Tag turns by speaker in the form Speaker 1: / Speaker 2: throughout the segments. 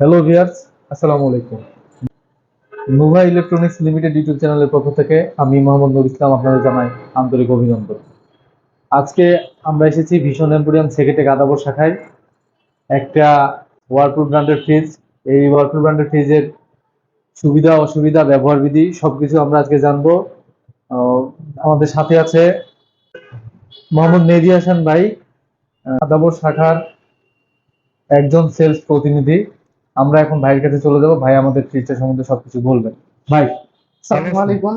Speaker 1: Hello viewers, আসসালামু আলাইকুম। নুভা electronics limited YouTube চ্যানেলের পক্ষ থেকে আমি মোহাম্মদ নুর ইসলাম আপনাদের জানাই আন্তরিক অভিনন্দন। আজকে আমরা এসেছি ভীষণ এম্পোরিয়াম সেকেটে গাদাবর শাখায় একটা ওয়ারপুল ব্র্যান্ডের ফ্রিজ। এই ওয়ারপুল ব্র্যান্ডের ফ্রিজের সুবিধা অসুবিধা ব্যবহার বিধি সবকিছু আমরা আজকে জানবো। আমাদের সাথে আছে মোহাম্মদ মেহেদী হাসান ভাই, গাদাবর শাখার একজন সেলস প্রতিনিধি। আমরা এখন ভাইয়ের কাছে চলে যাব, ভাই আমাদের ফ্রিজটা সম্বন্ধে সবকিছু বলবেন। ভাই
Speaker 2: আসসালামু আলাইকুম,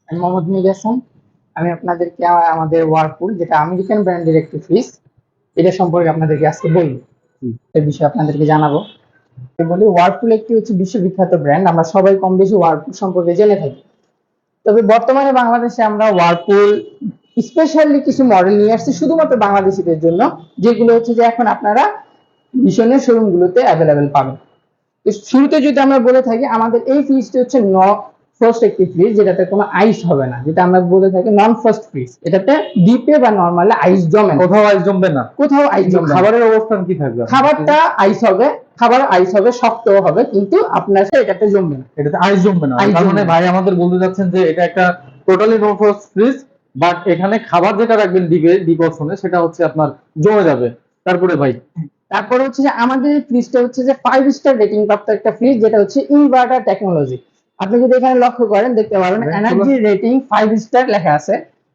Speaker 2: আমি মোহাম্মদ মেহেদী হাসান। আমি আপনাদেরকে আমাদের ওয়ারপুল, যেটা আমেরিকান ব্র্যান্ডের একটি ফ্রিজ, এটা সম্পর্কে আপনাদেরকে আজকে বলবো, এই বিষয়ে আপনাদেরকে জানাবো। বলি, ওয়ারপুল একটি হচ্ছে বিশ্ববিখ্যাত ব্র্যান্ড। আমরা সবাই কম বেশি ওয়ারপুল সম্পর্কে জেনে থাকি। তবে বর্তমানে বাংলাদেশে আমরা ওয়ারপুল স্পেশালি কিছু মডেল নিয়ে আসছি শুধুমাত্র বাংলাদেশিদের জন্য, যেগুলো হচ্ছে যে এখন আপনারা ভীষণের শোরুমগুলোতে অ্যাভেলেবেল পাবেন। শুরুতে যদি আমরা বলে থাকি, আমাদের এই ফ্রিজটি হচ্ছে ফ্রস্ট একটি ফ্রিজ, যেটাতে কোনো আইস হবে না, যেটা আমরা বলে থাকি নন ফ্রস্ট ফ্রিজ। এটাতে ডিপে বা নরমালে আইস জমে না,
Speaker 1: কোথাও আইস জমবে না,
Speaker 2: কোথাও আইস জমবে না।
Speaker 1: খাবারের অবস্থান কি থাকবে?
Speaker 2: খাবারটা আইস হবে, খাবার আইস হবে, শক্তও হবে, কিন্তু আপনার এটাতে জমবে না,
Speaker 1: এটাতে আইস জমবে না। তার মানে ভাই আমাদের বলতে যাচ্ছেন যে এটা একটা totally no frost fridge, but এখানে খাবার যেটা রাখবেন ডিপ অপশনে সেটা হচ্ছে আপনার জমে যাবে। তারপরে ভাই,
Speaker 2: তারপরে হচ্ছে যে আমাদের ফ্রিজটা হচ্ছে যে 5 স্টার রেটিং প্রাপ্ত একটা ফ্রিজ, যেটা হচ্ছে ইনভার্টার টেকনোলজি। আপনি যদি এখানে লক্ষ্য করেন, দেখতে পারেন এনার্জি রেটিং 5 স্টার লেখা আছে,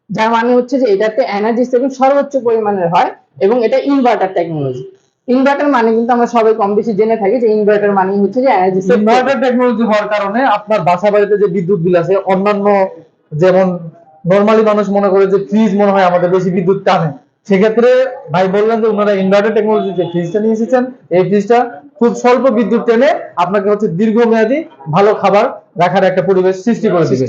Speaker 2: যার মানে হচ্ছে যে এটাতে এনার্জি সেভিং সর্বোচ্চ পরিমাণের হয়, এবং এটা ইনভার্টার টেকনোলজি। ইনভার্টার মানে কিন্তু আমরা সবাই কম বেশি জেনে থাকি যে ইনভার্টার মানে হচ্ছে যে এনার্জি সেভ।
Speaker 1: ইনভার্টার টেকনোলজি হওয়ার কারণে আপনার বাসা বাড়িতে যে বিদ্যুৎ বিল আছে, অন্যান্য যেমন নরমালি মানুষ মনে করে যে ফ্রিজ মনে হয় আমাদের বেশি বিদ্যুৎ টানে, সেক্ষেত্রে ভাই বললেন যে ওনারা ইনভার্টার টেকনোলজি যে ফ্রিজটা নিয়ে এসেছেন, এই ফ্রিজটা খুব স্বল্প বিদ্যুৎ টেনে আপনাকে হচ্ছে দীর্ঘমেয়াদী ভালো খাবার রাখার একটা পরিবেশ সৃষ্টি করে দিবে।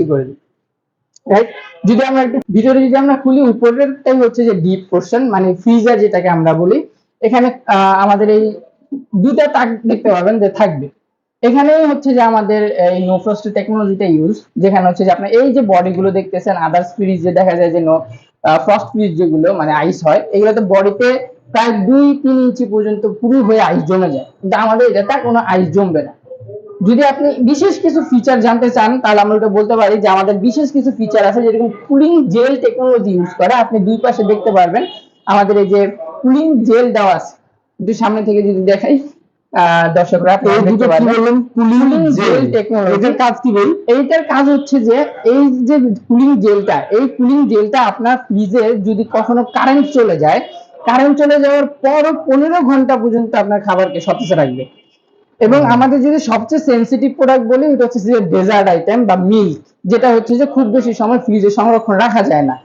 Speaker 2: রাইট। যদি আমরা একটু ভিতরে যদি আমরা খুলি, উপরেরটাই হচ্ছে যে ডিপ পোর্শন, মানে ফ্রিজার যেটাকে আমরা বলি। এখানে আমাদের এই দুটা তাক দেখতে পাবেন যে থাকবে। এখানেই হচ্ছে যে আমাদের এই নো ফ্রস্ট টেকনোলজিটা ইউজ, যেখানে হচ্ছে যে আপনার এই যে বডিগুলো দেখতেছেন, আদার্স ফ্রিজ যে দেখা যায় যে ফ্রস্ট ফ্রিজ যেগুলো মানে আইস হয়, এগুলোতে বডিতে প্রায় 2-3 ইঞ্চি পর্যন্ত পুরো হয়ে আইস জমে যায়, কিন্তু আমাদের এটাতে কোনো আইস জমবে না। যদি আপনি বিশেষ কিছু ফিচার জানতে চান, তাহলে আমরা এটা বলতে পারি যে আমাদের বিশেষ কিছু ফিচার আছে, যেরকম কুলিং জেল টেকনোলজি ইউজ করে। আপনি দুই পাশে দেখতে পারবেন আমাদের এই যে কুলিং জেল দেওয়া আছে। একটু সামনে থেকে যদি দেখাই দর্শকরা, দেখতে পারবেন কুলিং জেল টেকনোলজি। এটার কাজ কি ভাই? এইটার কাজ হচ্ছে যে এই যে কুলিং জেলটা, এই কুলিং জেলটা আপনার ফ্রিজে যদি কখনো কারেন্ট চলে যায়, কারেন্ট চলে যাওয়ার পর 15 ঘন্টা পর্যন্ত আপনার খাবারকে সতেজ রাখবে। এবং আমাদের যদি সবচেয়ে সেনসিটিভ প্রোডাক্ট বলি, এটা হচ্ছে যে ডেজার্ট আইটেম বা মিল্ক, যেটা হচ্ছে যে খুব বেশি সময় ফ্রিজে সংরক্ষণ রাখা যায় না।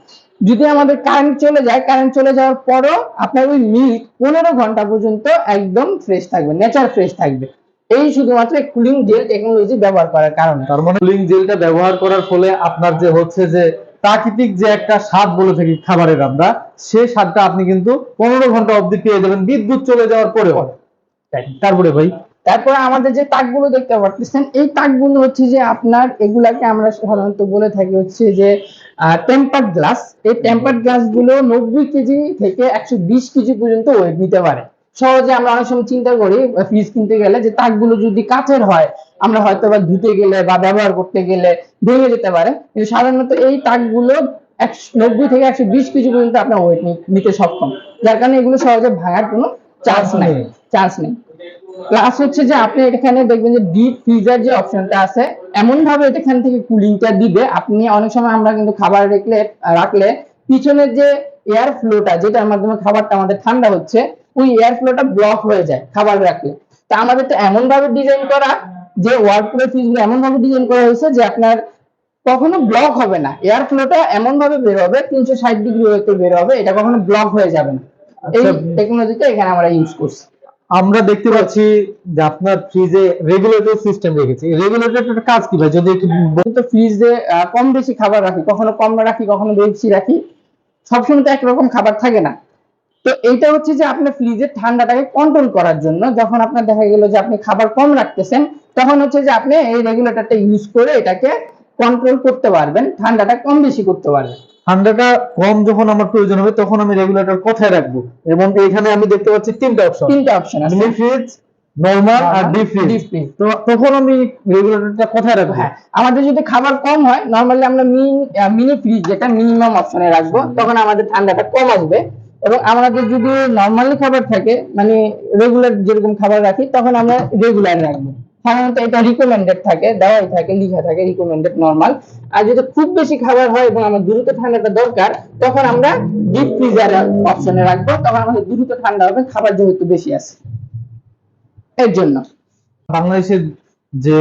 Speaker 2: যদি আমাদের কারেন্ট চলে যায়, কারেন্ট চলে যাওয়ার পরও আপনার ওই মিল্ক 15 ঘন্টা পর্যন্ত একদম ফ্রেশ থাকবে, নেচার ফ্রেশ থাকবে, এই শুধুমাত্র কুলিং জেল টেকনোলজি ব্যবহার করার কারণে।
Speaker 1: তার মানে কুলিং জেলটা ব্যবহার করার ফলে আপনার যে হচ্ছে যে প্রাকৃতিক যে একটা স্বাদ বলে থাকি খাবারের আমরা, সেই স্বাদটা আপনি কিন্তু 15 ঘন্টা অবধি পেয়ে যাবেন বিদ্যুৎ চলে যাওয়ার পরেও। তারপরে ভাই,
Speaker 2: তারপরে আমাদের যে তাকগুলো দেখতে পাচ্ছেন, এই তাকগুলো হচ্ছে যে আপনার এগুলাকে আমরা সাধারণত বলে থাকি হচ্ছে যে টেম্পার্ড গ্লাস। এই টেম্পার্ড গ্লাস গুলো 90 কেজি থেকে 120 কেজি পর্যন্ত ওয়েট নিতে পারে। সহজে আমরা অনেক সময় চিন্তা করি ফ্রিজ কিনতে গেলে যে তাকগুলো যদি কাচের হয়, আমরা হয়তো বা ধুতে গেলে বা ব্যবহার করতে গেলে ভেঙে যেতে পারে, কিন্তু সাধারণত এই তাকগুলো 90 থেকে 120 কেজি পর্যন্ত আপনার ওয়েট নিতে সক্ষম, যার কারণে এগুলো সহজে ভাঙার কোনো চান্স নেই। প্লাস হচ্ছে যে আপনি এখানে দেখবেন যে ডিপ ফ্রিজার যে অপশনটা আছে, এমন ভাবে এখান থেকে কুলিংটা দিবে। আপনি অনেক সময় আমরা কিন্তু খাবার রাখলে পিছনের যে এয়ার ফ্লোটা, যেটার মাধ্যমে খাবারটা আমাদের ঠান্ডা হচ্ছে, ওই এয়ার ফ্লোটা ব্লক হয়ে যায় খাবার রাখলে। তা আমাদের তো এমন ভাবে ডিজাইন করা, যে ওয়ার্ডপ্রুফ ফ্রিজগুলো এমন ভাবে ডিজাইন করা হয়েছে যে আপনার কখনো ব্লক হবে না, এয়ার ফ্লোটা এমন ভাবে বের হবে, 360 ডিগ্রি হতে বের হবে, এটা কখনো ব্লক হয়ে যাবে না। এই টেকনোলজিটা এখানে আমরা ইউজ করছি।
Speaker 1: আমরা দেখতে পাচ্ছি যে আপনার ফ্রিজে রেগুলেটর সিস্টেম রেখেছে। রেগুলেটরটার কাজ কি ভাই? যদি একটু
Speaker 2: তো ফ্রিজে কম বেশি খাবার রাখি, কখনো কম রাখি, কখনো বেশি রাখি, সবসময় তো একরকম খাবার থাকে না। তো এইটা হচ্ছে যে আপনার ফ্রিজের ঠান্ডাটাকে কন্ট্রোল করার জন্য, যখন আপনার দেখা গেল যে আপনি খাবার কম রাখতেছেন, তখন হচ্ছে যে আপনি এই রেগুলেটরটা ইউজ করে এটাকে কন্ট্রোল করতে পারবেন, ঠান্ডাটা কম বেশি করতে পারবেন।
Speaker 1: ঠান্ডাটা কম যখন আমার প্রয়োজন হবে, তখন আমি রেগুলেটর কোথায় রাখবো? এবং এখানে আমি দেখতে পাচ্ছি তিনটা অপশন
Speaker 2: আছে।
Speaker 1: মিনি ফ্রিজ, নরমাল আর ডিপ ফ্রিজ। তো তখন আমি রেগুলেটরটা কোথায় রাখবো?
Speaker 2: হ্যাঁ, আমাদের যদি খাবার কম হয় নরমালি আমরা মিনি ফ্রিজ যেটা মিনিমাম অপশনে রাখবো, তখন আমাদের ঠান্ডাটা কম আসবে। এবং আমাদের যদি নরমালি খাবার থাকে মানে রেগুলার যেরকম খাবার রাখি তখন আমরা রেগুলার রাখবো। সাধারণত এটা রিকমেন্ডেড থাকে, দেওয়াই থাকে, লেখা থাকে রিকমেন্ডেড নরমাল। আর যদি খুব বেশি খাবার হয় এবং আমার দ্রুত ঠান্ডাটা দরকার তখন আমরা ডিপ ফ্রিজার অপশনে রাখবো, তখন আমাদের দ্রুত ঠান্ডা হবে খাবার যেহেতু বেশি আছে এর জন্য।
Speaker 1: বাংলাদেশের যে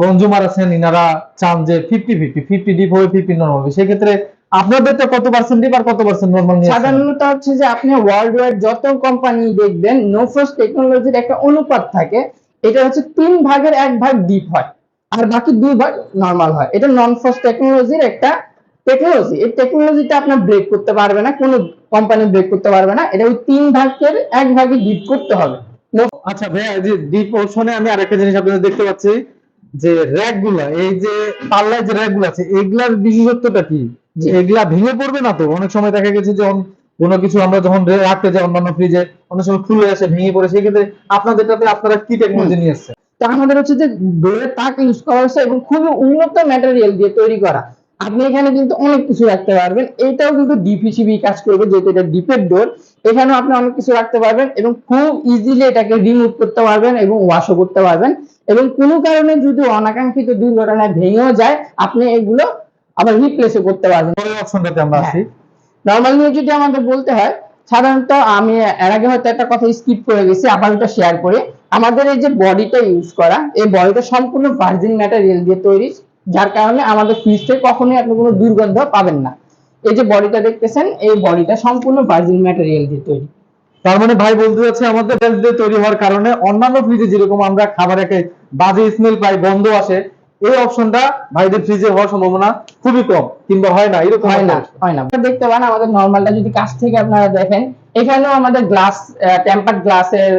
Speaker 1: কনজিউমার আছেন ইনারা চান যে 50-50 ডিপ হবে 50 নরমাল হবে, সেক্ষেত্রে আপনাদেরটা কত পার্সেন্ট ডিপ আর কত পার্সেন্ট নরমাল নিয়ে?
Speaker 2: সাধারণত হচ্ছে যে আপনি ওয়ার্ল্ড ওয়াইড যত কোম্পানি দেখবেন নোফ্রস্ট টেকনোলজির একটা অনুপাত থাকে, এটা হচ্ছে 3/1 ডিপ হয় আর বাকি 2 ভাগ নরমাল হয়। এটা নন ফ্রস্ট টেকনোলজির একটা টেকনোলজি। এই টেকনোলজিটা আপনার ব্রেক করতে পারবে না, কোনো কোম্পানি ব্রেক করতে পারবে না। এটা ওই 3/1 ডিপ করতে হবে।
Speaker 1: আচ্ছা ভাইয়া, এই যে ডিপ অপশনে আমি আরেকটা জিনিস আপনাদের দেখতে পাচ্ছি যে র‍্যাক গুলা, এই যে পাল্লায় যে র‍্যাক গুলো আছে এগুলার বিশেষত্বটা কি? যে এগুলা ভেঙে পড়বে না তো? অনেক সময় দেখা গেছে যে কোনো কিছু আমরা যখন রাখতে যাই অন্যান্য ফ্রিজে অনেক সময় খুলে আসে ভেঙে পড়ে, সেক্ষেত্রে আপনাদেরটাতে আপনারা কি টেকনোলজি নিয়ে আসছে?
Speaker 2: তো আমাদের হচ্ছে যে ডোরের তাক ইউজ করা হয়েছে এবং খুবই উন্নত ম্যাটেরিয়াল দিয়ে তৈরি করা। আপনি এখানে কিন্তু অনেক কিছু রাখতে পারবেন, এটাও কিন্তু ডিপ হিসেবে কাজ করবে যেহেতু এটা ডিপের ডোর। এখানেও আপনি অনেক কিছু রাখতে পারবেন এবং খুব ইজিলি এটাকে রিমুভ করতে পারবেন এবং ওয়াশও করতে পারবেন। এবং কোনো কারণে যদি অনাকাঙ্ক্ষিত দুর্ঘটনায় ভেঙেও যায় আপনি এগুলো আবার রিপ্লেসও করতে পারবেন।
Speaker 1: পরের অপশনটাতে আমরা আসি।
Speaker 2: নরমালি যদি আমাদের বলতে হয়, সাধারণত আমি এর আগে হয়তো একটা কথা স্কিপ করে গেছি, আবার ওটা শেয়ার করি। আমাদের এই যে বডিটা ইউজ করা, এই বডিটা সম্পূর্ণ ভার্জিন ম্যাটেরিয়াল দিয়ে তৈরি, যার কারণে আমাদের ফ্রিজ থেকে কখনোই আপনি কোনো দুর্গন্ধ পাবেন না। এই যে বডিটা দেখতেছেন, এই বডিটা সম্পূর্ণ ভার্জিন ম্যাটেরিয়াল দিয়ে তৈরি।
Speaker 1: তার মানে ভাই বলতে যাচ্ছে আমাদের টাইলস দিয়ে তৈরি হওয়ার কারণে অন্যান্য ফ্রিজে যেরকম আমরা খাবারের বাজে স্মেল পাই, গন্ধ আসে, এই অপশনটা ভাইদের ফ্রিজে হওয়ার সম্ভাবনা খুবই কম, কিংবা হয় না, এরকম
Speaker 2: হয় না। দেখতে পান আমাদের নরমালটা যদি কাছ থেকে আপনারা দেখেন, এখানেও আমাদের গ্লাস, টেম্পারড গ্লাসের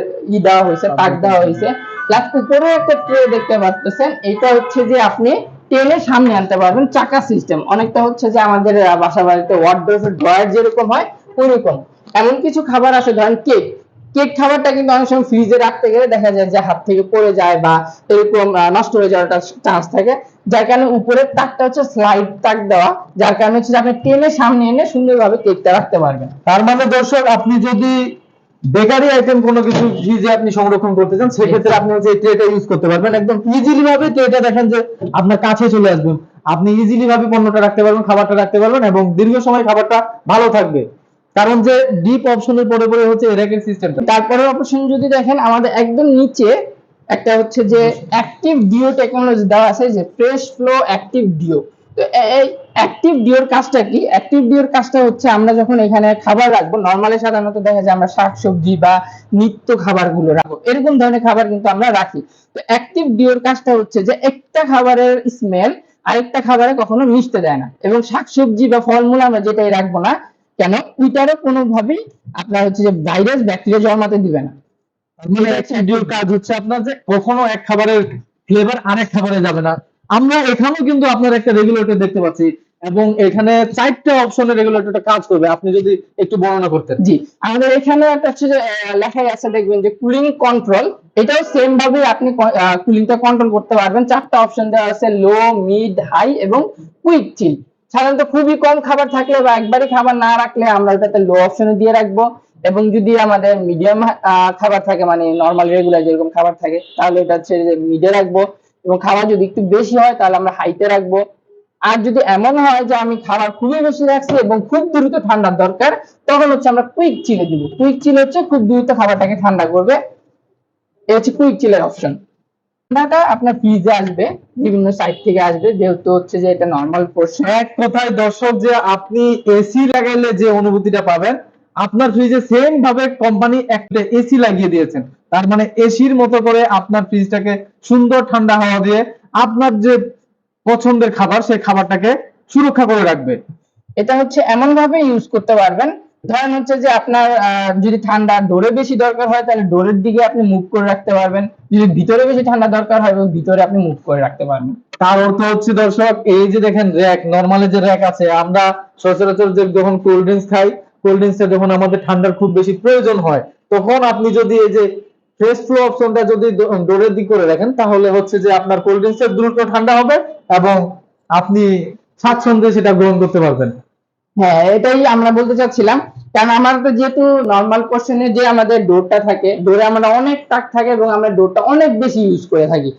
Speaker 2: দেওয়া হয়েছে, তাক দেওয়া হয়েছে। প্লাস উপরে একটা ট্রে দেখতে পাচ্ছেন, এটা হচ্ছে যে আপনি টেনে সামনে আনতে পারবেন, চাকা সিস্টেম। অনেকটা হচ্ছে যে আমাদের বাসা বাড়িতে ওয়ার্ডরোবের ড্রয়ার যেরকম হয় ওইরকম। এমন কিছু খাবার আছে, ধরেন কেক খাবারটা কিন্তু অনেক সময় ফ্রিজে রাখতে গেলে দেখা যায় যে হাত থেকে পড়ে যায় বা এরকম নষ্ট হয়ে যাওয়ার একটা চান্স থাকে, যার কারণে উপরের তাকটা হচ্ছে স্লাইড তাক দেওয়া, যার কারণে হচ্ছে আপনি টেনে সামনে এনে সুন্দরভাবে কেকটা রাখতে পারবেন।
Speaker 1: তার মানে দর্শক, আপনি যদি বেকারি আইটেম কোনো কিছু ফ্রিজে আপনি সংরক্ষণ করতে চান, সেক্ষেত্রে আপনি হচ্ছে এই ট্রেটা ইউজ করতে পারবেন। একদম ইজিলি ভাবে ট্রেটা দেখেন যে আপনার কাছে চলে আসবে, আপনি ইজিলি ভাবে পণ্যটা রাখতে পারবেন, খাবারটা রাখতে পারবেন এবং দীর্ঘ সময় খাবারটা ভালো থাকবে, কারণ যে ডিপ অপশনের পরে পরে হচ্ছে র্যাকের সিস্টেমটা।
Speaker 2: তারপরে অপশন যদি দেখেন, আমাদের একদম নিচে একটা হচ্ছে যে অ্যাক্টিভ ডিও টেকনোলজি দেওয়া আছে, যে ফ্রেশ ফ্লো অ্যাক্টিভ ডিও। তো এই অ্যাক্টিভ ডিওর কাজটা কি? অ্যাক্টিভ ডিওর কাজটা হচ্ছে আমরা যখন এখানে খাবার রাখবো, নরমালি সাধারণত দেখা যায় আমরা শাকসবজি বা নিত্য খাবারগুলো রাখবো, এরকম ধরনের খাবার কিন্তু আমরা রাখি। তো অ্যাক্টিভ ডিওর কাজটা হচ্ছে যে একটা খাবারের স্মেল আরেকটা খাবারে কখনো মিশতে দেয় না, এবং শাকসবজি বা ফলমূল আমরা যেটাই রাখবো না কেন ওইটারও কোনোভাবেই আপনার হচ্ছে যে ভাইরাস ব্যাকটেরিয়া জন্মাতে দিবে না।
Speaker 1: মানে অ্যাক্টিভ কাজ হচ্ছে আপনার যে কখনো এক খাবারের ফ্লেভার আরেক খাবারে যাবে না। আমরা এখানেও কিন্তু আপনার একটা রেগুলেটর দেখতে পাচ্ছি এবং এখানে 4টা অপশনের রেগুলেটরটা কাজ করবে, আপনি যদি একটু বর্ণনা করতেন।
Speaker 2: জি, আমাদের এখানে একটা হচ্ছে যে লেখাই আছে, দেখবেন যে কুলিং কন্ট্রোল। এটাও সেম ভাবে আপনি কুলিংটা কন্ট্রোল করতে পারবেন। 4টা অপশন দেওয়া আছে, লো, মিড, হাই এবং কুইক চিল। সাধারণত খুবই কম খাবার থাকলে বা একবারই খাবার না রাখলে আমরা এটাতে লো অপশনে দিয়ে রাখবো, এবং যদি আমাদের মিডিয়াম খাবার থাকে মানে নরমাল রেগুলার যেরকম খাবার থাকে তাহলে এটা হচ্ছে যে মিডে রাখবো, এবং খাবার যদি একটু বেশি হয় তাহলে আমরা হাইতে রাখবো। আর যদি এমন হয় যে আমি খাবার খুবই বেশি রাখছি এবং খুব দ্রুত ঠান্ডার দরকার, তখন হচ্ছে আমরা কুইক চিলে দিব। কুইক চিল হচ্ছে খুব দ্রুত খাবারটাকে ঠান্ডা করবে, এই হচ্ছে কুইক চিলের অপশন। ঠান্ডাটা আপনার ফ্রিজে আসবে, বিভিন্ন সাইড থেকে আসবে, যেহেতু হচ্ছে যে এটা নরমাল পোর্শন।
Speaker 1: এক কথায় দর্শক, যে আপনি এসি লাগাইলে যে অনুভূতিটা পাবেন আপনার ফ্রিজে সেম ভাবে কোম্পানি একটা এসি লাগিয়ে দিয়েছেন। তার মানে এসির মতো করে আপনার ফ্রিজটাকে সুন্দর ঠান্ডা হাওয়া দিয়ে আপনার যে পছন্দের খাবার সেই খাবারটাকে সুরক্ষা করে রাখবে।
Speaker 2: এটা হচ্ছে এমন ভাবে ইউজ করতে পারবেন, ধরেন হচ্ছে যে আপনার যদি ঠান্ডা ডোরে বেশি দরকার হয় তাহলে ডোরের দিকে আপনি মুভ করে রাখতে পারবেন, যদি ভিতরে বেশি ঠান্ডা দরকার হয় ভিতরে আপনি মুভ করে রাখতে পারবেন।
Speaker 1: তার অর্থ হচ্ছে দর্শক, এই যে দেখেন র‍্যাক, নরমালি যে র‍্যাক আছে, আমরা সচরাচর যে যখন কোল্ড ড্রিঙ্কস খাই, কোল্ড ড্রিঙ্কসে যখন আমাদের ঠান্ডার খুব বেশি প্রয়োজন হয় তখন আপনি যদি এই যে ফ্রেশ ফ্লো অপশনটা যদি ডোরের দিক করে রাখেন তাহলে হচ্ছে যে আপনার কোল্ড ড্রিঙ্কস দ্রুত ঠান্ডা হবে এবং আপনি স্বাচ্ছন্দ্যে সেটা গ্রহণ করতে পারবেন।
Speaker 2: হ্যাঁ, এটাই আমরা বলতে চাচ্ছিলাম। কারণ আমাদের যেহেতু নর্মাল পোর্শনে যে আমাদের ডোরটা থাকে, ডোরে আমরা অনেক তাক থাকে এবং আমরা ডোরটা অনেক বেশি ইউজ করে থাকি।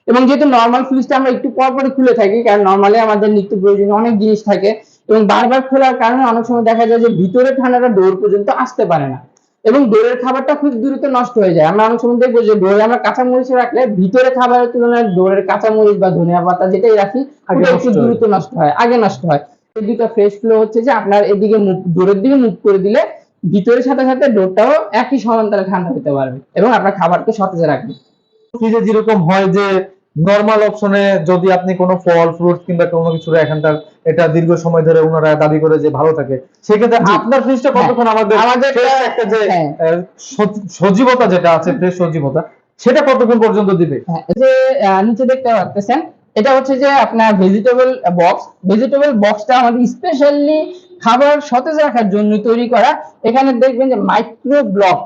Speaker 2: এবং যেহেতু নর্মাল ফ্রিজটা আমরা একটু পর পরই খুলে থাকি, কারণ নর্মালি আমাদের নিত্য প্রয়োজনীয় অনেক জিনিস থাকে এবং বারবার খোলার কারণে অনেক সময় দেখা যায় যে ভিতরে ঠান্ডাটা ডোর পর্যন্ত আসতে পারে না এবং ডোরের খাবারটা খুব দ্রুত নষ্ট হয়ে যায়। আমরা অনেক সময় দেখবো যে ডোরে আমরা কাঁচামরিচ রাখলে ভিতরে খাবারের তুলনায় ডোরের কাঁচামরিচ বা ধনিয়া পাতা যেটাই রাখি
Speaker 1: আগে
Speaker 2: ওটা
Speaker 1: নষ্ট
Speaker 2: একটু
Speaker 1: হয়ে
Speaker 2: দ্রুত নষ্ট হয়, আগে নষ্ট হয়। এই দুটো ফ্রেশ ফ্লো হচ্ছে যে আপনার এদিকে ডোরের দিকে মুভ করে দিলে ভিতরের সাথে সাথে ডোরটাও একই সমান্তরালে ঠান্ডা হতে পারবে এবং আপনার খাবারকে সতেজ রাখবে।
Speaker 1: ফ্রিজে যেরকম হয় যে নরমাল অপশনে যদি আপনি কোনো ফল ফ্রুট কিংবা কোনো কিছু রাখেন তার এটা দীর্ঘ সময় ধরে ওনারা দাবি করে যে ভালো থাকে, সেক্ষেত্রে
Speaker 2: জি।
Speaker 1: আপনার ফ্রিজটা
Speaker 2: হ্যাঁ,
Speaker 1: কতক্ষণ আমাদের
Speaker 2: আমাদেরটা
Speaker 1: fresh একটা যে
Speaker 2: হ্যাঁ
Speaker 1: সজীবতা যেটা আছে, ফ্রেশ সজীবতা সেটা কতক্ষণ পর্যন্ত দিবে?
Speaker 2: হ্যাঁ, এই যে নিচে দেখতে পাচ্ছেন, এটা হচ্ছে যে আপনার ভেজিটেবল বক্স। ভেজিটেবল বক্সটা আমাদের স্পেশালি খাবার সতেজ রাখার জন্য তৈরি করা। এখানে দেখবেন যে মাইক্রো ব্লক,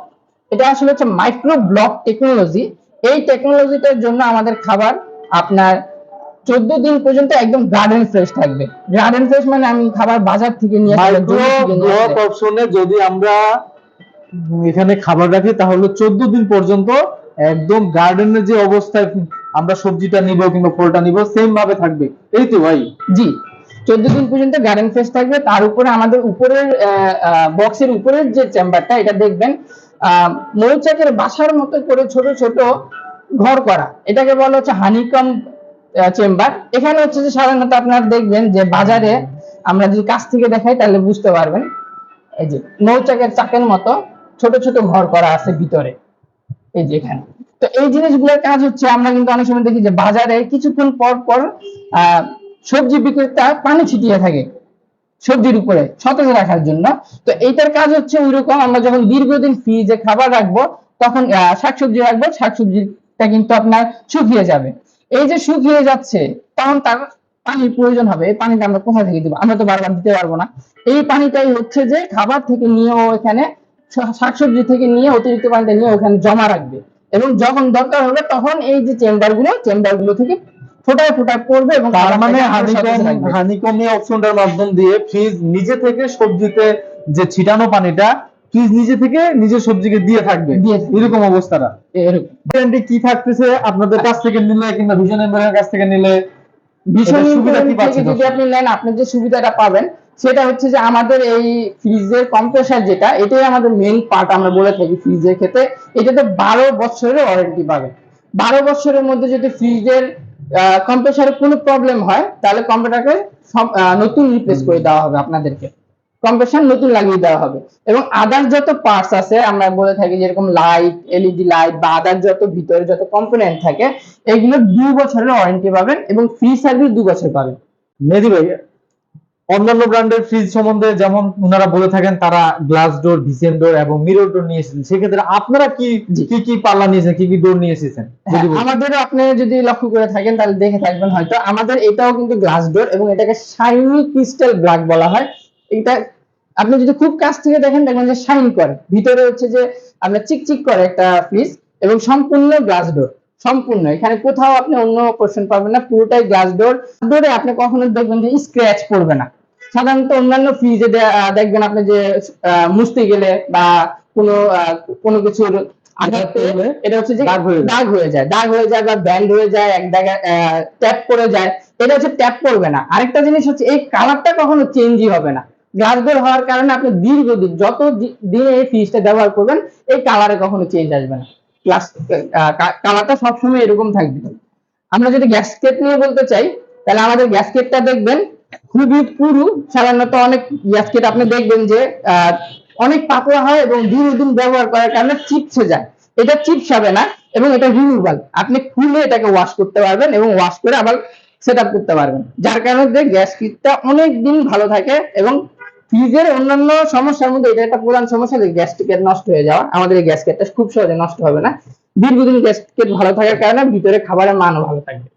Speaker 2: এটা আসলে হচ্ছে মাইক্রো ব্লক টেকনোলজি। এই টেকনোলজিটার জন্য আমাদের খাবার আপনার 14 দিন পর্যন্ত একদম গার্ডেন ফ্রেশ থাকবে। গার্ডেন ফ্রেশ মানে আমি খাবার বাজার থেকে নিয়ে আসলে
Speaker 1: মাইক্রো ব্লক অপশনে যদি আমরা এখানে খাবার রাখি তাহলে 14 দিন পর্যন্ত একদম গার্ডেনের যে অবস্থায় আমরা সবজিটা নিব কিংবা ফলটা নিব সেম ভাবে থাকবে, এই তো ভাই?
Speaker 2: জি, 14 দিন পর্যন্ত গার্ডেন ফ্রেশ থাকবে। তার উপরে আমাদের উপরের বক্সের উপরের যে চেম্বারটা, এটা দেখবেন মৌচাকের বাসার মতো করে ছোট ছোট ঘর করা, এটাকে বলা হচ্ছে হানিকম চেম্বার। এখানে হচ্ছে যে সাধারণত আপনারা দেখবেন যে বাজারে আমরা যদি কাছ থেকে দেখাই তাহলে বুঝতে পারবেন, এই যে মৌচাকের চাকের মতো ছোট ছোট ঘর করা আছে ভিতরে, এই যে এখানে। তো এই জিনিসগুলোর কাজ হচ্ছে আমরা কিন্তু অনেক সময় দেখি যে বাজারে কিছুক্ষণ পর পর আহ সবজি বিক্রেতা পানি ছিটিয়ে থাকে সবজির উপরে সতেজ রাখার জন্য। তো এইটার কাজ হচ্ছে ওইরকম, আমরা যখন দীর্ঘদিন ফ্রিজে খাবার রাখবো তখন শাকসবজি রাখবো, শাকসবজিটা কিন্তু আপনার শুকিয়ে যাবে। এই যে শুকিয়ে যাচ্ছে তখন তার পানির প্রয়োজন হবে। এই পানিটা আমরা কোথা থেকে দিব? আমরা তো বারবার দিতে পারবো না। এই পানিটাই হচ্ছে যে খাবার থেকে নিয়ে ও এখানে শাকসবজি থেকে নিয়ে অতিরিক্ত পানিটা নিয়ে ওখানে জমা রাখবে এবং যখন দরকার হবে তখন এই যে চেম্বার গুলো থেকে ফোটায় ফোটায় পড়বে এবং
Speaker 1: তার মানে
Speaker 2: খাবারটাকে সতেজ রাখবে।
Speaker 1: হানিকম অপশনটার মাধ্যম দিয়ে ফ্রিজ নিজে থেকে সবজিতে যে ছিটানো পানিটা ফ্রিজ নিজে থেকে নিজের সবজিকে দিয়ে থাকবে, এরকম অবস্থাটা।
Speaker 2: এরকম
Speaker 1: গ্যারান্টি কি থাকতেছে আপনাদের কাছ থেকে নিলে কিংবা ভিশন এম্বারের কাছ থেকে নিলে?
Speaker 2: ভীষণ
Speaker 1: সুবিধা কি
Speaker 2: থেকে
Speaker 1: পাচ্ছে
Speaker 2: যদি আপনি নেন, আপনি যে সুবিধাটা পাবেন সেটা হচ্ছে যে আমাদের এই ফ্রিজের কম্প্রেসার যেটা, এটাই আমাদের মেইন পার্ট আমরা বলে থাকি ফ্রিজের ক্ষেত্রে। এটাতে 12 বছরের ওয়ারেন্টি পাবেন। 12 বছরের মধ্যে যদি ফ্রিজের কম্প্রেসারে কোনো প্রবলেম হয় তাহলে কম্পিউটারকে সব নতুন রিপ্লেস করে দেওয়া হবে, আপনাদেরকে কম্প্রেসার নতুন লাগিয়ে দেওয়া হবে। এবং আদার যত পার্টস আছে আমরা বলে থাকি যেরকম লাইট, এলইডি লাইট বা আদার যত ভিতরে যত কম্পোনেন্ট থাকে এগুলো 2 বছরের ওয়ারেন্টি পাবেন এবং ফ্রি সার্ভিস 2 বছর পাবেন।
Speaker 1: মেহেদী ভাই, অন্যান্য ব্র্যান্ডের ফ্রিজ সম্বন্ধে যেমন ওনারা বলে থাকেন তারা গ্লাস ডোর, ভিসেন ডোর এবং মিরর ডোর নিয়ে এসেছেন, সেক্ষেত্রে আপনারা কি কি কি পাল্লা নিয়েছেন, কি কি ডোর নিয়ে এসেছেন?
Speaker 2: আমাদেরও আপনি যদি লক্ষ্য করে থাকেন তাহলে দেখে থাকবেন হয়তো, আমাদের এটাও কিন্তু গ্লাস ডোর এবং এটাকে শাইনি ক্রিস্টাল ব্ল্যাক বলা হয়। এটা আপনি যদি খুব কাছ থেকে দেখেন দেখবেন যে শাইন করে, ভিতরে হচ্ছে যে আপনার চিকচিক করে একটা ফ্রিজ এবং সম্পূর্ণ গ্লাস ডোর। সম্পূর্ণ এখানে কোথাও আপনি অন্য পোর্শন পাবেন না, পুরোটাই গ্লাস ডোর। ডোরে আপনি কখনো দেখবেন যে স্ক্র্যাচ পড়বে না। সাধারণত অন্যান্য ফ্রিজে দেখবেন আপনি যে মুছতে গেলে বা কোনো কোনো কিছুর আঘাত পেলে এটা হচ্ছে যে দাগ হয়ে যায় বা ব্যান্ড হয়ে যায়, এক জায়গায় ট্যাপ করে যায়। এটা হচ্ছে ট্যাপ করবে না। আরেকটা জিনিস হচ্ছে এই কালারটা কখনো চেঞ্জই হবে না। গ্লাস ডোর হওয়ার কারণে আপনি দীর্ঘদিন যত দিন এই ফ্রিজটা ব্যবহার করবেন এই কালারে কখনো চেঞ্জ আসবে না। গ্লাস কালারটা সবসময় এরকম থাকবে। আমরা যদি গ্যাসকেট নিয়ে বলতে চাই তাহলে আমাদের গ্যাসকেটটা দেখবেন খুবই পুরু। সাধারণত অনেক গ্যাসকেট আপনি দেখবেন যে অনেক পাতলা হয় এবং দীর্ঘদিন ব্যবহার করার কারণে চিপসে যায়। এটা চিপসাবে না এবং এটা রিমুভাল, আপনি খুলে এটাকে ওয়াশ করতে পারবেন এবং ওয়াশ করে আবার সেট আপ করতে পারবেন, যার কারণে গ্যাসকেটটা অনেক দিন ভালো থাকে। এবং ফ্রিজের অন্যান্য সমস্যার মধ্যে এটা একটা প্রধান সমস্যা যে গ্যাসকেট নষ্ট হয়ে যাওয়া। আমাদের এই গ্যাসকেটটা খুব সহজে নষ্ট হবে না, দীর্ঘদিন গ্যাসকেট ভালো থাকার কারণে ভিতরে খাবারের মানও ভালো থাকবে।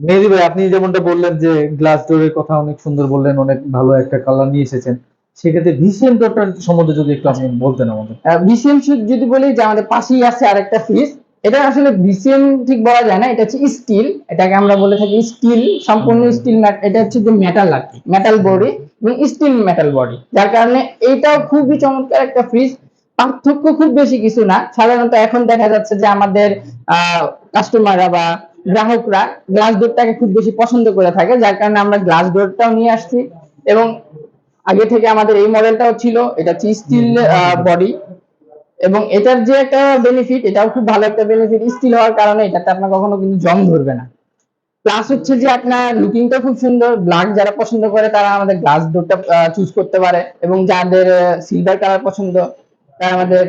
Speaker 1: মেহেদী ভাই, আপনি যেমনটা বললেন যে গ্লাস ডোরের কথা অনেক সুন্দর বললেন, অনেক ভালো একটা কালার নিয়ে এসেছেন। সেক্ষেত্রে ভিসিএম ডটটা সম্বন্ধে যদি একটু আপনি বলতেন আমাদের।
Speaker 2: ভিসিএম যদি বলি যে আমাদের পাশেই আছে আরেকটা ফ্রিজ, এটা আসলে ভিসিএম ঠিক বলা যায় না, এটা হচ্ছে স্টিল, এটাকে আমরা বলে থাকি স্টিল, সম্পূর্ণ স্টিল। এটা হচ্ছে যে মেটাল আর কি, মেটাল বডি এবং স্টিল মেটাল বডি, যার কারণে এটাও খুবই চমৎকার একটা ফ্রিজ। পার্থক্য খুব বেশি কিছু না। সাধারণত এখন দেখা যাচ্ছে যে আমাদের কাস্টমাররা বা গ্রাহকরা গ্লাস ডোরটাকে খুব বেশি পছন্দ করে থাকে, যার কারণে আমরা গ্লাস ডোরটাও নিয়ে আসছি। এবং আগে থেকে আমাদের এই মডেলটাও ছিল, এটা হচ্ছে স্টিল বডি, এবং এটার যে একটা বেনিফিট, এটাও খুব ভালো একটা বেনিফিট, স্টিল হওয়ার কারণে এটাতে আপনার কখনো কিন্তু জং ধরবে না। প্লাস হচ্ছে যে আপনার লুকিংটা খুব সুন্দর, ব্ল্যাক যারা পছন্দ করে তারা আমাদের গ্লাস ডোরটা চুজ করতে পারে, এবং যাদের সিলভার কালার পছন্দ তারা আমাদের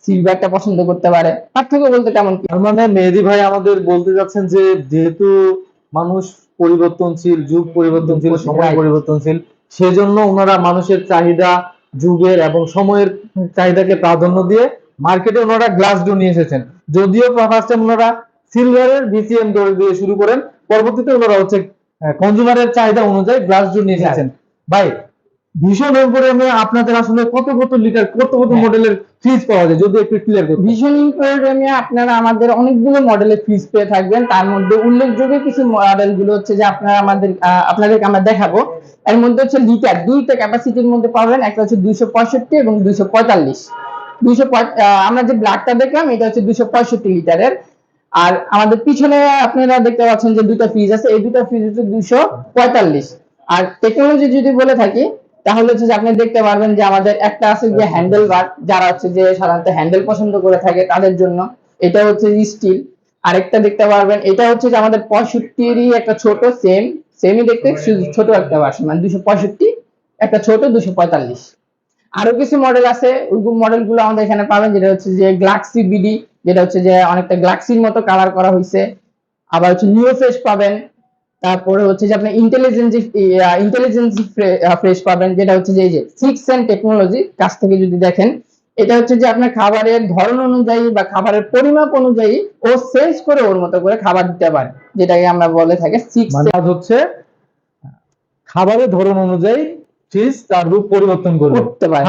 Speaker 2: সিলভারটা পছন্দ করতে পারে। পার্থক্য বলতে কেমন কি?
Speaker 1: তার মানে মেহেদী ভাই আমাদের বলতে যাচ্ছেন যে যেহেতু মানুষ পরিবর্তনশীল, যুগ পরিবর্তনশীল, সময় পরিবর্তনশীল, সেজন্য ওনারা মানুষের চাহিদা, যুগের এবং সময়ের চাহিদাকে প্রাধান্য দিয়ে মার্কেটে ওনারা গ্লাস ডোর নিয়ে এসেছেন। যদিও ফার্স্টে ওনারা সিলভারের ভিসিএম ডোর দিয়ে শুরু করেন, পরবর্তীতে ওনারা হচ্ছে কনজিউমারের চাহিদা অনুযায়ী গ্লাস ডোর নিয়ে এসেছেন। ভাই, ভীষণ এম্পোরিয়ামে আপনাদের আসলে কত কত লিটার, কত কত মডেলের ফ্রিজ পাওয়া যায়, যদি একটু ক্লিয়ার করতেন।
Speaker 2: ভীষণ এম্পোরিয়ামে আপনারা আমাদের অনেকগুলো মডেলের ফ্রিজ পেয়ে থাকবেন। তার মধ্যে উল্লেখযোগ্য কিছু মডেল গুলো হচ্ছে যে আপনারা আপনাদেরকে আমরা দেখাবো। এর মধ্যে হচ্ছে লিটার, দুইটা ক্যাপাসিটির মধ্যে পাবেন, একটা হচ্ছে 265 এবং 245। আমরা যে ব্ল্যাকটা দেখলাম এটা হচ্ছে 265 লিটারের। আর আমাদের পিছনে আপনারা দেখতে পাচ্ছেন যে দুটো ফ্রিজ আছে, এই দুটো ফ্রিজ হচ্ছে 245। আর টেকনোলজি যদি বলে থাকি তাহলে হচ্ছে যে আপনি দেখতে পারবেন যে আমাদের একটা আছে যে হ্যান্ডেল বার, যারা হচ্ছে যে সাধারণত হ্যান্ডেল পছন্দ করে থাকে তাদের জন্য এটা হচ্ছে স্টিল। আরেকটা দেখতে পারবেন, এটা হচ্ছে যে আমাদের 65-এরই একটা ছোট সেমই দেখতে ছোট একটা ভার্সন, মানে 265 একটা ছোট 245। আরো কিছু মডেল আছে, ওই মডেল গুলো আমাদের এখানে পাবেন, যেটা হচ্ছে যে গ্লাক্সি বিডি, যেটা হচ্ছে যে অনেকটা গ্লাক্সির মতো কালার করা হয়েছে। আবার হচ্ছে নিওফ্রেশ পাবেন। তারপরে হচ্ছে যে আপনি ইন্টেলিজেন্স ফ্রেশ পাবেন, যেটা হচ্ছে যে এই যে 6 টেকনোলজি কাছ থেকে যদি দেখেন, এটা হচ্ছে যে আপনার খাবারের ধরন অনুযায়ী বা খাবারের পরিমাপ অনুযায়ী ও সেন্স করে ওর মতো করে খাবার দিতে পারে, যেটাকে আমরা বলে থাকি 6
Speaker 1: মানে হচ্ছে খাবারের ধরন অনুযায়ী ফ্রিজ তার রূপ পরিবর্তন
Speaker 2: করতে পারে,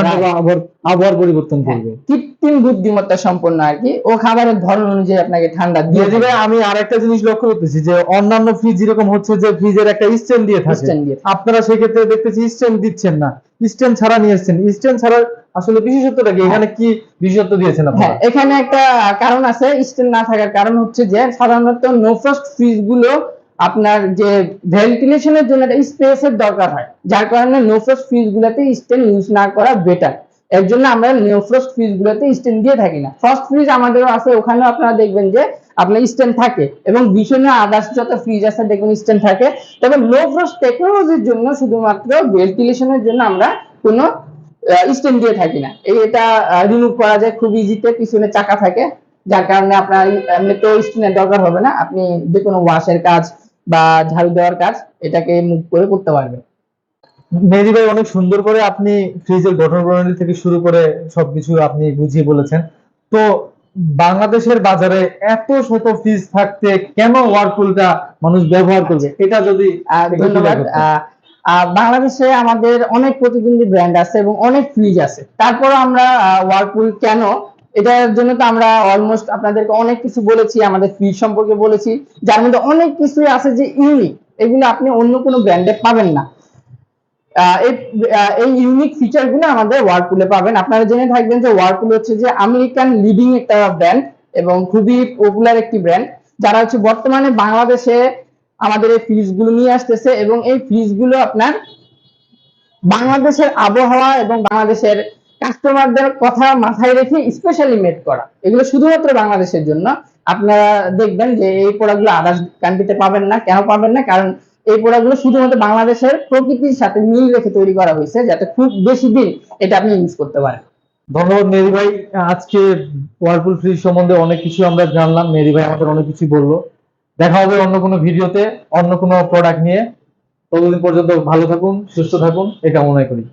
Speaker 1: আবহাওয়ার পরিবর্তন করবে।
Speaker 2: কৃত্রিম বুদ্ধিমত্তা সম্পন্ন আর কি, ও খাবারের ধরন অনুযায়ী আপনাকে ঠান্ডা দিয়ে দিবে।
Speaker 1: আমি আরেকটা জিনিস লক্ষ্য করতেছি যে অন্যান্য ফ্রিজ যেরকম হচ্ছে যে ফ্রিজের একটা স্ট্যান্ড দিয়ে থাকে, আপনারা সেক্ষেত্রে দেখতেছি স্ট্যান্ড দিচ্ছেন না, স্ট্যান্ড ছাড়া নিয়ে এসেছেন। স্ট্যান্ড ছাড়া আসলে বিশেষত্বটা কি, এখানে কি বিশেষত্ব দিয়েছেন আপনারা?
Speaker 2: হ্যাঁ, এখানে একটা কারণ আছে স্ট্যান্ড না থাকার কারণ হচ্ছে যে সাধারণত নো ফ্রস্ট ফ্রিজ গুলো আপনার যে ভেন্টিলেশনের জন্য একটা স্পেসের দরকার হয়, যার কারণে নো ফ্রস্ট ফ্রিজ গুলোতে স্ট্যান্ড ইউজ না করা বেটার। এর জন্য আমরা নো ফ্রস্ট ফ্রিজ গুলোতে স্ট্যান্ড দিয়ে থাকি না। ফ্রস্ট ফ্রিজ আমাদেরও আছে, ওখানেও আপনারা দেখবেন যে আপনার স্ট্যান্ড থাকে, এবং ভীষণ আদার্স যত ফ্রিজ আছে দেখবেন স্ট্যান্ড থাকে। তবে নো ফ্রস্ট টেকনোলজির জন্য শুধুমাত্র ভেন্টিলেশনের জন্য আমরা কোনো স্ট্যান্ড দিয়ে থাকি না। এটা রিমুভ করা যায় খুব ইজিতে, পিছনে চাকা থাকে, যার কারণে আপনার এমনিতে স্ট্যান্ডের দরকার হবে না। আপনি যে কোনো ওয়াশের কাজ বা ঝাড়ু দেওয়ার কাজ এটাকে মুভ করে করতে পারবেন।
Speaker 1: মেহেদী ভাই, অনেক সুন্দর করে আপনি ফ্রিজের গঠন প্রণালী থেকে শুরু করে সবকিছু আপনি বুঝিয়ে বলেছেন। তো বাংলাদেশের বাজারে এত শত ফ্রিজ থাকতে কেন ওয়ারপুলটা মানুষ ব্যবহার করবে, এটা যদি।
Speaker 2: ধন্যবাদ। বাংলাদেশে আমাদের অনেক প্রতিদ্বন্দ্বী ব্র্যান্ড আছে এবং অনেক ফ্রিজ আছে, তারপর আমরা ওয়ারপুল কেন, এটার জন্য তো আমরা অলমোস্ট আপনাদেরকে অনেক কিছু বলেছি, আমাদের ফ্রিজ সম্পর্কে বলেছি, যার মধ্যে অনেক কিছুই আছে যে ইউনিক, এগুলো আপনি অন্য কোনো ব্র্যান্ডে পাবেন না। এই ইউনিক ফিচার গুলো আমাদের ওয়ারপুলে পাবেন। আপনারা জেনে থাকবেন যে ওয়ারপুল হচ্ছে যে আমেরিকান লিডিং একটা ব্র্যান্ড এবং খুবই পপুলার একটি ব্র্যান্ড, যারা হচ্ছে বর্তমানে বাংলাদেশে আমাদের এই ফ্রিজ গুলো নিয়ে আসতেছে, এবং এই ফ্রিজ গুলো আপনার বাংলাদেশের আবহাওয়া এবং বাংলাদেশের কাস্টমারদের কথা মাথায় রেখে স্পেশালি মেড করা, এগুলো শুধুমাত্র বাংলাদেশের জন্য। আপনারা দেখবেন যে এই প্রোডাক্টগুলো আদার্স কান্ট্রিতে পাবেন না। কেন পাবেন না? কারণ এই প্রোডাক্টগুলো শুধুমাত্র বাংলাদেশের প্রকৃতির সাথে মিল রেখে তৈরি করা হয়েছে, যাতে খুব বেশি দিন এটা আপনি ইউজ করতে পারেন।
Speaker 1: ধন্যবাদ মেহেদী ভাই। আজকে ওয়ারপুল ফ্রিজ সম্বন্ধে অনেক কিছু আমরা জানলাম, মেহেদী ভাই আমাদের অনেক কিছু বললো। দেখা হবে অন্য কোনো ভিডিওতে অন্য কোনো প্রোডাক্ট নিয়ে। ততদিন পর্যন্ত ভালো থাকুন, সুস্থ থাকুন, এই কামনাই করি।